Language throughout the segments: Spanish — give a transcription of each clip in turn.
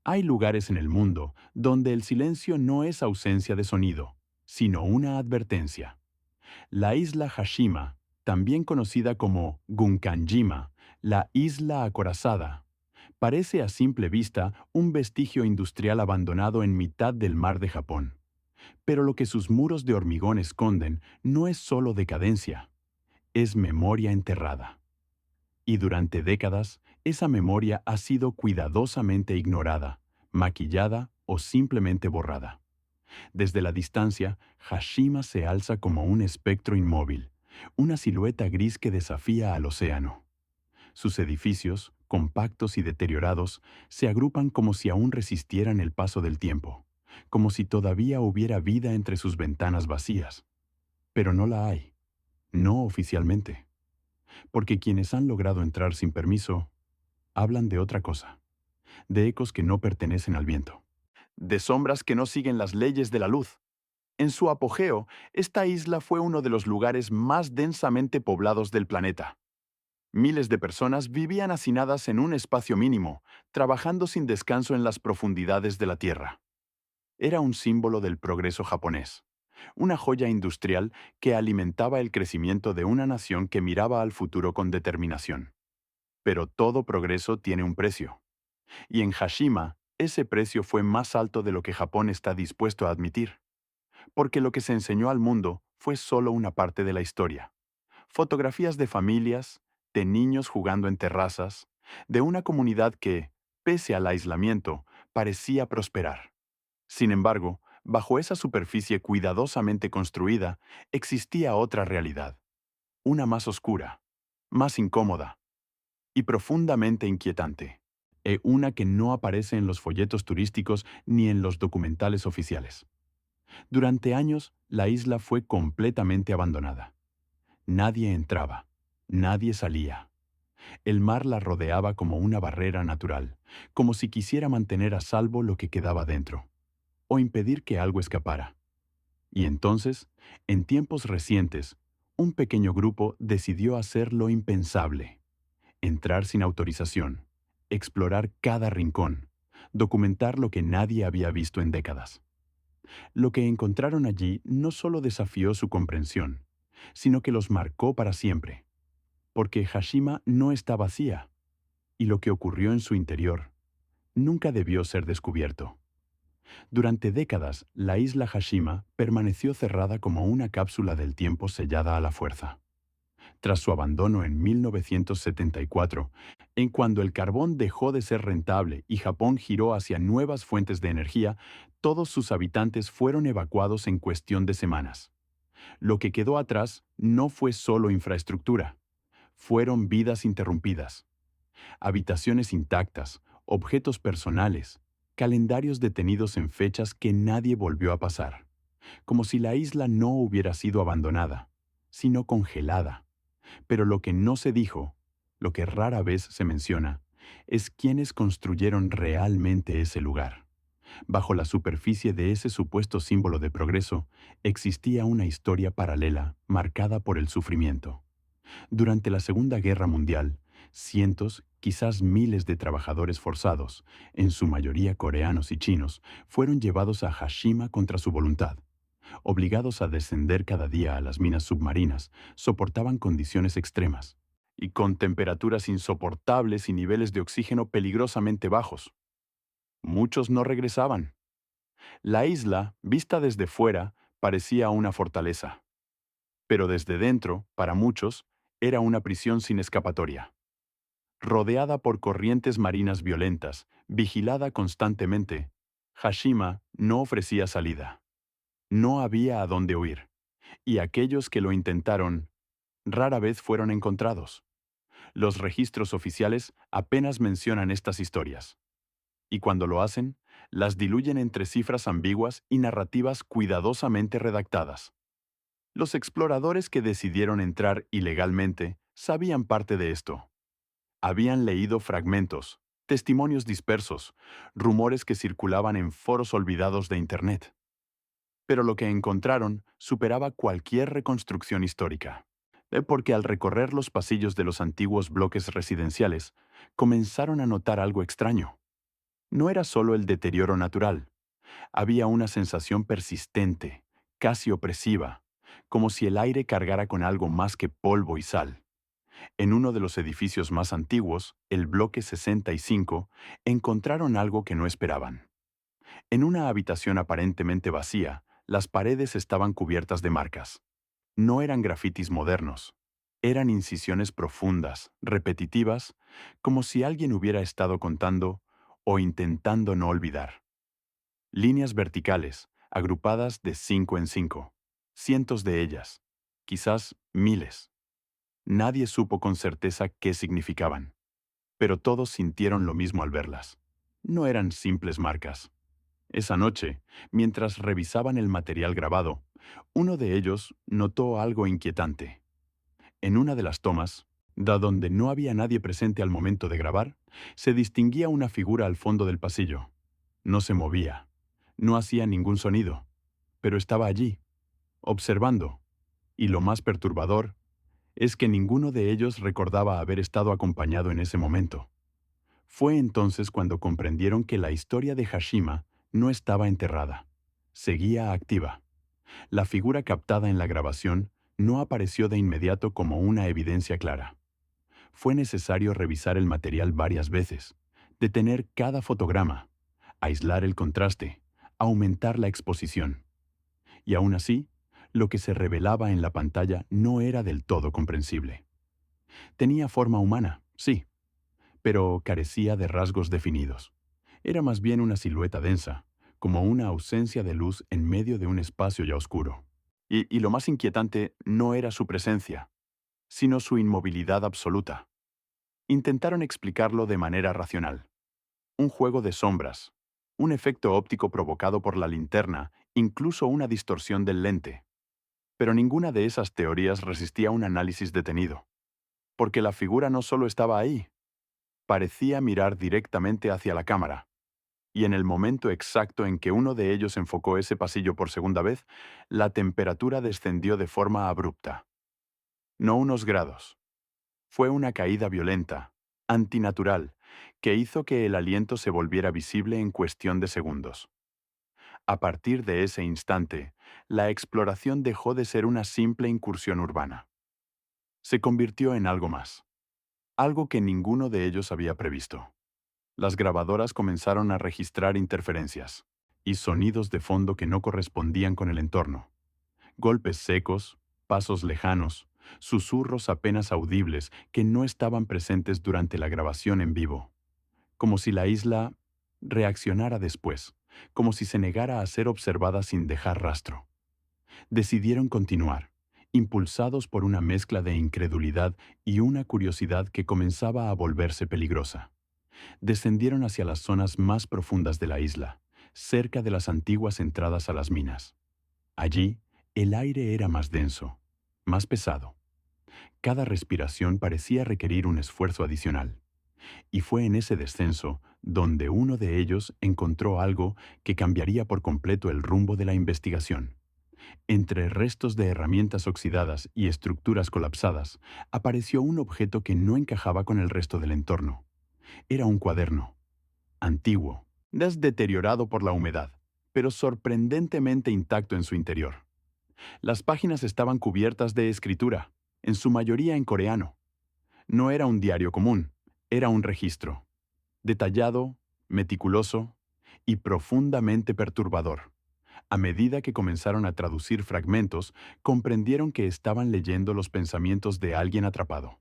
Hay lugares en el mundo donde el silencio no es ausencia de sonido, sino una advertencia. La isla Hashima, también conocida como Gunkanjima, la isla acorazada, parece a simple vista un vestigio industrial abandonado en mitad del mar de Japón. Pero lo que sus muros de hormigón esconden no es solo decadencia, es memoria enterrada. Y durante décadas, esa memoria ha sido cuidadosamente ignorada, maquillada o simplemente borrada. Desde la distancia, Hashima se alza como un espectro inmóvil, una silueta gris que desafía al océano. Sus edificios, compactos y deteriorados, se agrupan como si aún resistieran el paso del tiempo, como si todavía hubiera vida entre sus ventanas vacías. Pero no la hay, no oficialmente, porque quienes han logrado entrar sin permiso hablan de otra cosa, de ecos que no pertenecen al viento, de sombras que no siguen las leyes de la luz. En su apogeo, esta isla fue uno de los lugares más densamente poblados del planeta. Miles de personas vivían hacinadas en un espacio mínimo, trabajando sin descanso en las profundidades de la Tierra. Era un símbolo del progreso japonés, una joya industrial que alimentaba el crecimiento de una nación que miraba al futuro con determinación. Pero todo progreso tiene un precio. Y en Hashima, ese precio fue más alto de lo que Japón está dispuesto a admitir. Porque lo que se enseñó al mundo fue solo una parte de la historia. Fotografías de familias, de niños jugando en terrazas, de una comunidad que, pese al aislamiento, parecía prosperar. Sin embargo, bajo esa superficie cuidadosamente construida, existía otra realidad, una más oscura, más incómoda y profundamente inquietante, una que no aparece en los folletos turísticos ni en los documentales oficiales. Durante años, la isla fue completamente abandonada. Nadie entraba, nadie salía. El mar la rodeaba como una barrera natural, como si quisiera mantener a salvo lo que quedaba dentro, o impedir que algo escapara. Y entonces, en tiempos recientes, un pequeño grupo decidió hacer lo impensable: entrar sin autorización, explorar cada rincón, documentar lo que nadie había visto en décadas. Lo que encontraron allí no solo desafió su comprensión, sino que los marcó para siempre, porque Hashima no está vacía, y lo que ocurrió en su interior nunca debió ser descubierto. Durante décadas, la isla Hashima permaneció cerrada como una cápsula del tiempo sellada a la fuerza. Tras su abandono en 1974, en cuando el carbón dejó de ser rentable y Japón giró hacia nuevas fuentes de energía, todos sus habitantes fueron evacuados en cuestión de semanas. Lo que quedó atrás no fue solo infraestructura, fueron vidas interrumpidas, habitaciones intactas, objetos personales, calendarios detenidos en fechas que nadie volvió a pasar, como si la isla no hubiera sido abandonada, sino congelada. Pero lo que no se dijo, lo que rara vez se menciona, es quiénes construyeron realmente ese lugar. Bajo la superficie de ese supuesto símbolo de progreso, existía una historia paralela marcada por el sufrimiento. Durante la Segunda Guerra Mundial, cientos, quizás miles de trabajadores forzados, en su mayoría coreanos y chinos, fueron llevados a Hashima contra su voluntad. Obligados a descender cada día a las minas submarinas, soportaban condiciones extremas, y con temperaturas insoportables y niveles de oxígeno peligrosamente bajos. Muchos no regresaban. La isla, vista desde fuera, parecía una fortaleza, pero desde dentro, para muchos, era una prisión sin escapatoria. Rodeada por corrientes marinas violentas, vigilada constantemente, Hashima no ofrecía salida. No había a dónde huir, y aquellos que lo intentaron rara vez fueron encontrados. Los registros oficiales apenas mencionan estas historias, y cuando lo hacen, las diluyen entre cifras ambiguas y narrativas cuidadosamente redactadas. Los exploradores que decidieron entrar ilegalmente sabían parte de esto. Habían leído fragmentos, testimonios dispersos, rumores que circulaban en foros olvidados de Internet. Pero lo que encontraron superaba cualquier reconstrucción histórica. Porque al recorrer los pasillos de los antiguos bloques residenciales, comenzaron a notar algo extraño. No era solo el deterioro natural, había una sensación persistente, casi opresiva, como si el aire cargara con algo más que polvo y sal. En uno de los edificios más antiguos, el bloque 65, encontraron algo que no esperaban. En una habitación aparentemente vacía, las paredes estaban cubiertas de marcas. No eran grafitis modernos. Eran incisiones profundas, repetitivas, como si alguien hubiera estado contando o intentando no olvidar. Líneas verticales, agrupadas de 5 en 5. Cientos de ellas. Quizás miles. Nadie supo con certeza qué significaban, pero todos sintieron lo mismo al verlas. No eran simples marcas. Esa noche, mientras revisaban el material grabado, uno de ellos notó algo inquietante. En una de las tomas, donde no había nadie presente al momento de grabar, se distinguía una figura al fondo del pasillo. No se movía, no hacía ningún sonido, pero estaba allí, observando. Y lo más perturbador es que ninguno de ellos recordaba haber estado acompañado en ese momento. Fue entonces cuando comprendieron que la historia de Hashima no estaba enterrada. Seguía activa. La figura captada en la grabación no apareció de inmediato como una evidencia clara. Fue necesario revisar el material varias veces, detener cada fotograma, aislar el contraste, aumentar la exposición. Y aún así, lo que se revelaba en la pantalla no era del todo comprensible. Tenía forma humana, sí, pero carecía de rasgos definidos. Era más bien una silueta densa, como una ausencia de luz en medio de un espacio ya oscuro. Y lo más inquietante no era su presencia, sino su inmovilidad absoluta. Intentaron explicarlo de manera racional. Un juego de sombras, un efecto óptico provocado por la linterna, incluso una distorsión del lente. Pero ninguna de esas teorías resistía un análisis detenido, porque la figura no solo estaba ahí, parecía mirar directamente hacia la cámara. Y en el momento exacto en que uno de ellos enfocó ese pasillo por segunda vez, la temperatura descendió de forma abrupta. No unos grados. Fue una caída violenta, antinatural, que hizo que el aliento se volviera visible en cuestión de segundos. A partir de ese instante, la exploración dejó de ser una simple incursión urbana. Se convirtió en algo más, algo que ninguno de ellos había previsto. Las grabadoras comenzaron a registrar interferencias y sonidos de fondo que no correspondían con el entorno. Golpes secos, pasos lejanos, susurros apenas audibles que no estaban presentes durante la grabación en vivo. Como si la isla reaccionara después, como si se negara a ser observada sin dejar rastro. Decidieron continuar, impulsados por una mezcla de incredulidad y una curiosidad que comenzaba a volverse peligrosa. Descendieron hacia las zonas más profundas de la isla, cerca de las antiguas entradas a las minas. Allí, el aire era más denso, más pesado. Cada respiración parecía requerir un esfuerzo adicional. Y fue en ese descenso donde uno de ellos encontró algo que cambiaría por completo el rumbo de la investigación. Entre restos de herramientas oxidadas y estructuras colapsadas, apareció un objeto que no encajaba con el resto del entorno. Era un cuaderno, antiguo, deteriorado por la humedad, pero sorprendentemente intacto en su interior. Las páginas estaban cubiertas de escritura, en su mayoría en coreano. No era un diario común, era un registro, detallado, meticuloso y profundamente perturbador. A medida que comenzaron a traducir fragmentos, comprendieron que estaban leyendo los pensamientos de alguien atrapado.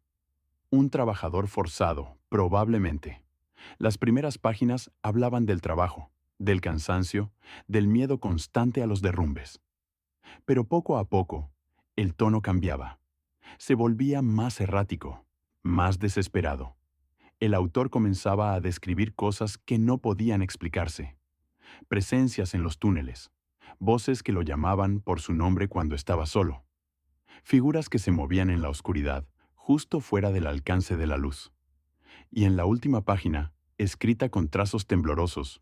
Un trabajador forzado, probablemente. Las primeras páginas hablaban del trabajo, del cansancio, del miedo constante a los derrumbes. Pero poco a poco, el tono cambiaba. Se volvía más errático, más desesperado. El autor comenzaba a describir cosas que no podían explicarse. Presencias en los túneles, voces que lo llamaban por su nombre cuando estaba solo, figuras que se movían en la oscuridad, justo fuera del alcance de la luz. Y en la última página, escrita con trazos temblorosos,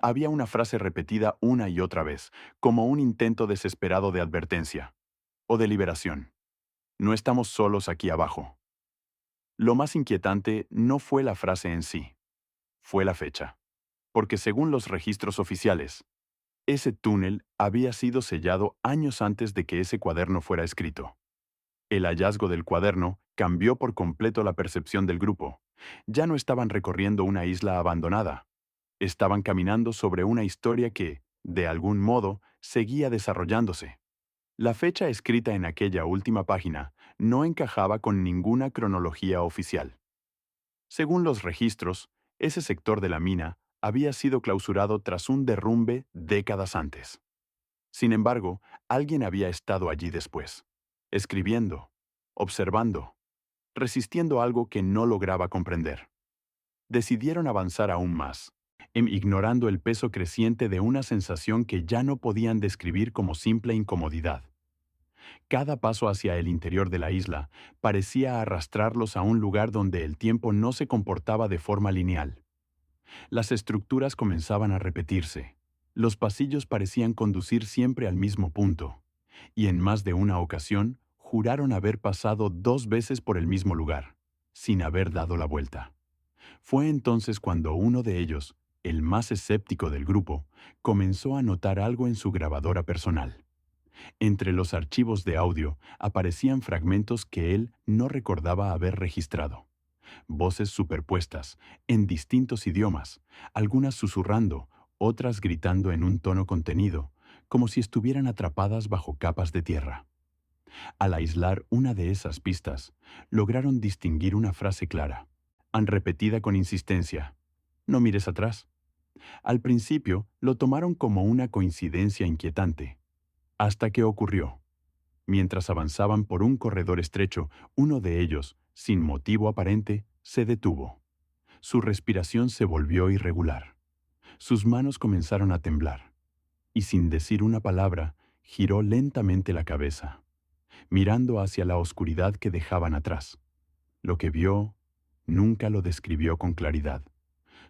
había una frase repetida una y otra vez, como un intento desesperado de advertencia o de liberación. No estamos solos aquí abajo. Lo más inquietante no fue la frase en sí, fue la fecha. porque según los registros oficiales, ese túnel había sido sellado años antes de que ese cuaderno fuera escrito. El hallazgo del cuaderno cambió por completo la percepción del grupo. Ya no estaban recorriendo una isla abandonada. Estaban caminando sobre una historia que, de algún modo, seguía desarrollándose. La fecha escrita en aquella última página no encajaba con ninguna cronología oficial. Según los registros, ese sector de la mina había sido clausurado tras un derrumbe décadas antes. Sin embargo, alguien había estado allí después, escribiendo, observando, resistiendo algo que no lograba comprender. Decidieron avanzar aún más, ignorando el peso creciente de una sensación que ya no podían describir como simple incomodidad. Cada paso hacia el interior de la isla parecía arrastrarlos a un lugar donde el tiempo no se comportaba de forma lineal. Las estructuras comenzaban a repetirse. Los pasillos parecían conducir siempre al mismo punto, y en más de una ocasión juraron haber pasado 2 veces por el mismo lugar, sin haber dado la vuelta. Fue entonces cuando uno de ellos, el más escéptico del grupo, comenzó a notar algo en su grabadora personal. Entre los archivos de audio aparecían fragmentos que él no recordaba haber registrado. Voces superpuestas, en distintos idiomas, algunas susurrando, otras gritando en un tono contenido, como si estuvieran atrapadas bajo capas de tierra. Al aislar una de esas pistas, lograron distinguir una frase clara, repetida con insistencia: «No mires atrás». Al principio lo tomaron como una coincidencia inquietante, hasta que ocurrió. Mientras avanzaban por un corredor estrecho, uno de ellos, sin motivo aparente, se detuvo. Su respiración se volvió irregular. Sus manos comenzaron a temblar, y sin decir una palabra, giró lentamente la cabeza, mirando hacia la oscuridad que dejaban atrás. Lo que vio, nunca lo describió con claridad.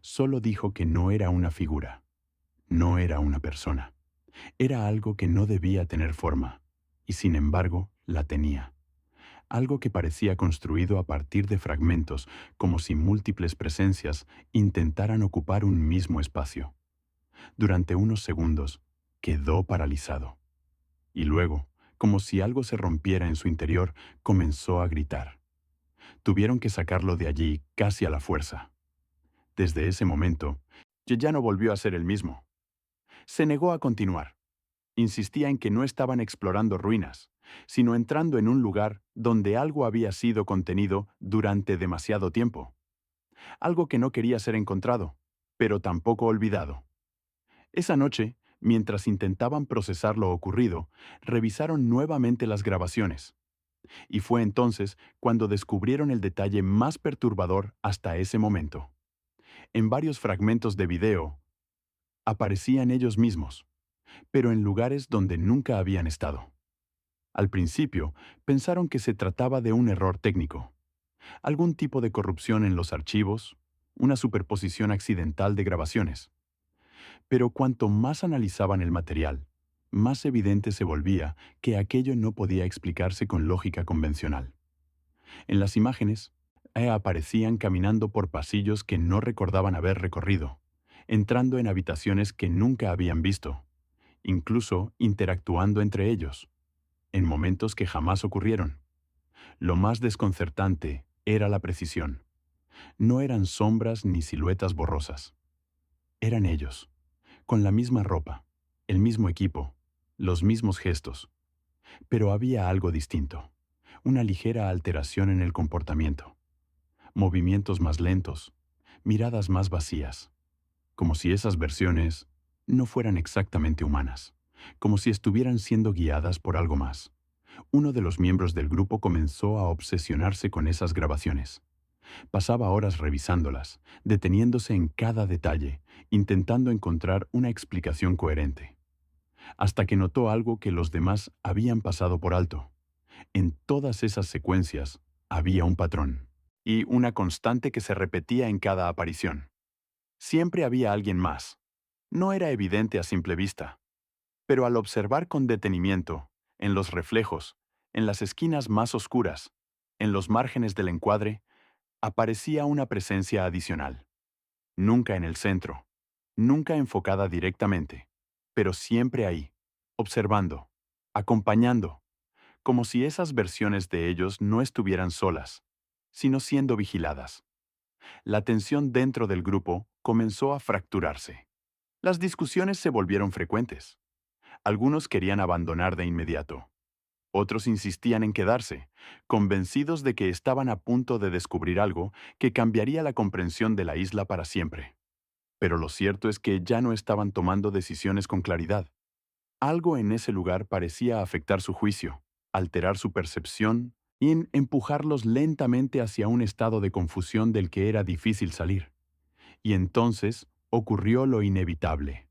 Solo dijo que no era una figura, no era una persona. Era algo que no debía tener forma, y sin embargo la tenía. Algo que parecía construido a partir de fragmentos, como si múltiples presencias intentaran ocupar un mismo espacio. Durante unos segundos, quedó paralizado. Y luego, como si algo se rompiera en su interior, comenzó a gritar. Tuvieron que sacarlo de allí casi a la fuerza. Desde ese momento, ya no volvió a ser el mismo. Se negó a continuar. Insistía en que no estaban explorando ruinas, sino entrando en un lugar donde algo había sido contenido durante demasiado tiempo. Algo que no quería ser encontrado, pero tampoco olvidado. Esa noche, mientras intentaban procesar lo ocurrido, revisaron nuevamente las grabaciones. Y fue entonces cuando descubrieron el detalle más perturbador hasta ese momento. En varios fragmentos de video, aparecían ellos mismos, pero en lugares donde nunca habían estado. Al principio, pensaron que se trataba de un error técnico, algún tipo de corrupción en los archivos, una superposición accidental de grabaciones. Pero cuanto más analizaban el material, más evidente se volvía que aquello no podía explicarse con lógica convencional. En las imágenes, aparecían caminando por pasillos que no recordaban haber recorrido, entrando en habitaciones que nunca habían visto, incluso interactuando entre ellos, en momentos que jamás ocurrieron. Lo más desconcertante era la precisión. No eran sombras ni siluetas borrosas. Eran ellos, con la misma ropa, el mismo equipo, los mismos gestos. Pero había algo distinto, una ligera alteración en el comportamiento. Movimientos más lentos, miradas más vacías, como si esas versiones no fueran exactamente humanas, como si estuvieran siendo guiadas por algo más. Uno de los miembros del grupo comenzó a obsesionarse con esas grabaciones. Pasaba horas revisándolas, deteniéndose en cada detalle, intentando encontrar una explicación coherente. Hasta que notó algo que los demás habían pasado por alto. En todas esas secuencias había un patrón, y una constante que se repetía en cada aparición. Siempre había alguien más. No era evidente a simple vista, pero al observar con detenimiento, en los reflejos, en las esquinas más oscuras, en los márgenes del encuadre, aparecía una presencia adicional. Nunca en el centro, nunca enfocada directamente, pero siempre ahí, observando, acompañando, como si esas versiones de ellos no estuvieran solas, sino siendo vigiladas. La tensión dentro del grupo comenzó a fracturarse. Las discusiones se volvieron frecuentes. Algunos querían abandonar de inmediato. Otros insistían en quedarse, convencidos de que estaban a punto de descubrir algo que cambiaría la comprensión de la isla para siempre. Pero lo cierto es que ya no estaban tomando decisiones con claridad. Algo en ese lugar parecía afectar su juicio, alterar su percepción y empujarlos lentamente hacia un estado de confusión del que era difícil salir. Y entonces ocurrió lo inevitable.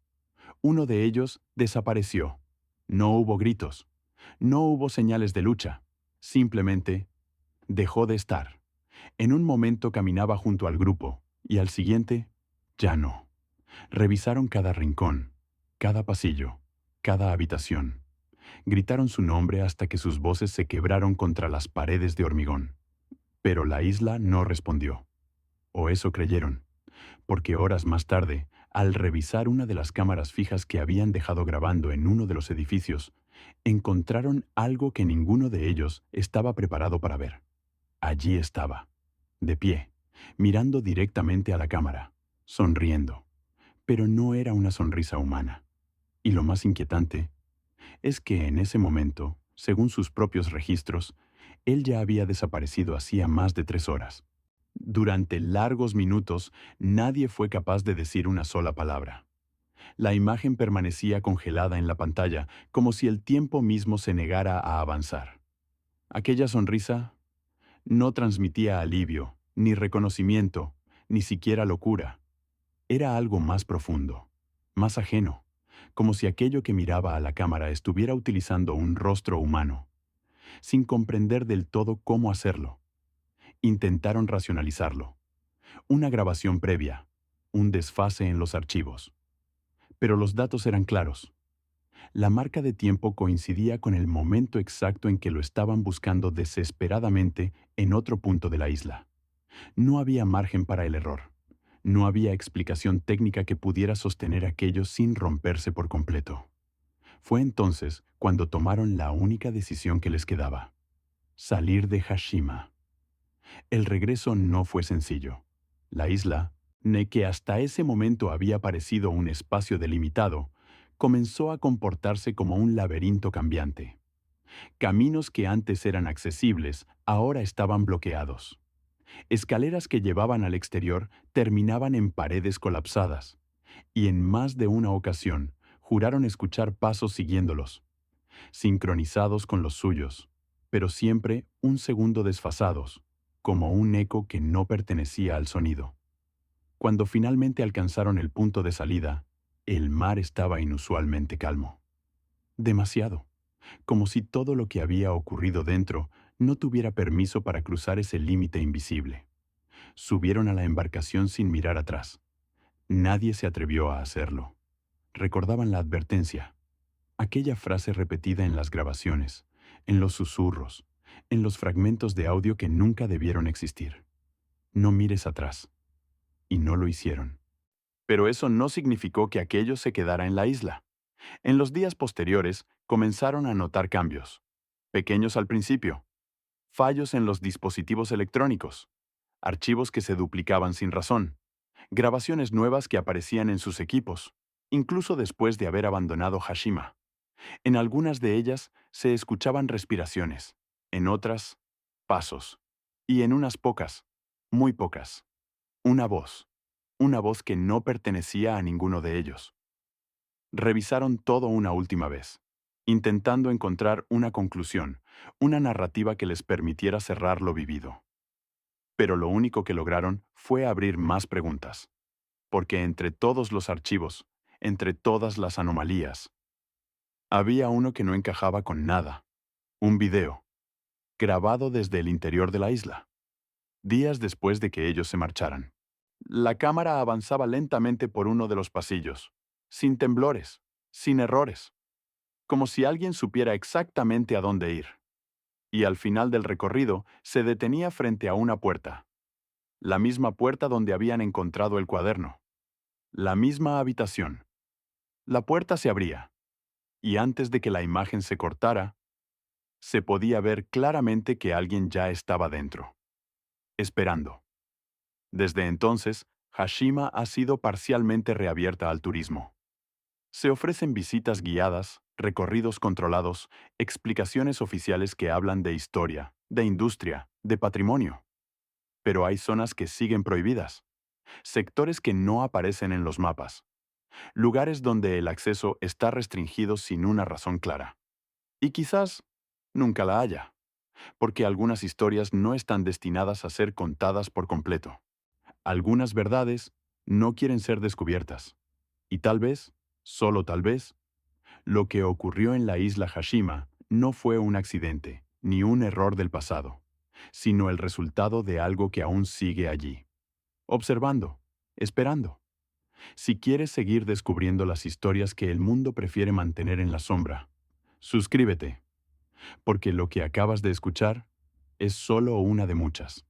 Uno de ellos desapareció. No hubo gritos. No hubo señales de lucha. Simplemente dejó de estar. En un momento caminaba junto al grupo y al siguiente, ya no. Revisaron cada rincón, cada pasillo, cada habitación. Gritaron su nombre hasta que sus voces se quebraron contra las paredes de hormigón. Pero la isla no respondió. O eso creyeron, porque horas más tarde, al revisar una de las cámaras fijas que habían dejado grabando en uno de los edificios, encontraron algo que ninguno de ellos estaba preparado para ver. Allí estaba, de pie, mirando directamente a la cámara, sonriendo. Pero no era una sonrisa humana. Y lo más inquietante es que en ese momento, según sus propios registros, él ya había desaparecido hacía más de 3 horas. Durante largos minutos, nadie fue capaz de decir una sola palabra. La imagen permanecía congelada en la pantalla, como si el tiempo mismo se negara a avanzar. Aquella sonrisa no transmitía alivio, ni reconocimiento, ni siquiera locura. Era algo más profundo, más ajeno, como si aquello que miraba a la cámara estuviera utilizando un rostro humano, sin comprender del todo cómo hacerlo. Intentaron racionalizarlo. Una grabación previa, un desfase en los archivos. Pero los datos eran claros. La marca de tiempo coincidía con el momento exacto en que lo estaban buscando desesperadamente en otro punto de la isla. No había margen para el error. No había explicación técnica que pudiera sostener aquello sin romperse por completo. Fue entonces cuando tomaron la única decisión que les quedaba: salir de Hashima. El regreso no fue sencillo. La isla, que hasta ese momento había parecido un espacio delimitado, comenzó a comportarse como un laberinto cambiante. Caminos que antes eran accesibles ahora estaban bloqueados. Escaleras que llevaban al exterior terminaban en paredes colapsadas, y en más de una ocasión juraron escuchar pasos siguiéndolos, sincronizados con los suyos, pero siempre un segundo desfasados, como un eco que no pertenecía al sonido. Cuando finalmente alcanzaron el punto de salida, el mar estaba inusualmente calmo. Demasiado, como si todo lo que había ocurrido dentro no tuviera permiso para cruzar ese límite invisible. Subieron a la embarcación sin mirar atrás. Nadie se atrevió a hacerlo. Recordaban la advertencia, aquella frase repetida en las grabaciones, en los susurros, en los fragmentos de audio que nunca debieron existir. No mires atrás. Y no lo hicieron. Pero eso no significó que aquello se quedara en la isla. En los días posteriores comenzaron a notar cambios. Pequeños al principio. Fallos en los dispositivos electrónicos. Archivos que se duplicaban sin razón. Grabaciones nuevas que aparecían en sus equipos, incluso después de haber abandonado Hashima. En algunas de ellas se escuchaban respiraciones, en otras, pasos, y en unas pocas, muy pocas, una voz que no pertenecía a ninguno de ellos. Revisaron todo una última vez, intentando encontrar una conclusión, una narrativa que les permitiera cerrar lo vivido. Pero lo único que lograron fue abrir más preguntas, porque entre todos los archivos, entre todas las anomalías, había uno que no encajaba con nada: un video, grabado desde el interior de la isla, días después de que ellos se marcharan. La cámara avanzaba lentamente por uno de los pasillos, sin temblores, sin errores, como si alguien supiera exactamente a dónde ir. Y al final del recorrido se detenía frente a una puerta, la misma puerta donde habían encontrado el cuaderno. La misma habitación. La puerta se abría, y antes de que la imagen se cortara, se podía ver claramente que alguien ya estaba dentro, esperando. Desde entonces, Hashima ha sido parcialmente reabierta al turismo. Se ofrecen visitas guiadas, recorridos controlados, explicaciones oficiales que hablan de historia, de industria, de patrimonio. Pero hay zonas que siguen prohibidas, sectores que no aparecen en los mapas, lugares donde el acceso está restringido sin una razón clara. Y quizás nunca la haya, porque algunas historias no están destinadas a ser contadas por completo. Algunas verdades no quieren ser descubiertas. Y tal vez, solo tal vez, lo que ocurrió en la isla Hashima no fue un accidente, ni un error del pasado, sino el resultado de algo que aún sigue allí, observando, esperando. Si quieres seguir descubriendo las historias que el mundo prefiere mantener en la sombra, suscríbete, porque lo que acabas de escuchar es solo una de muchas.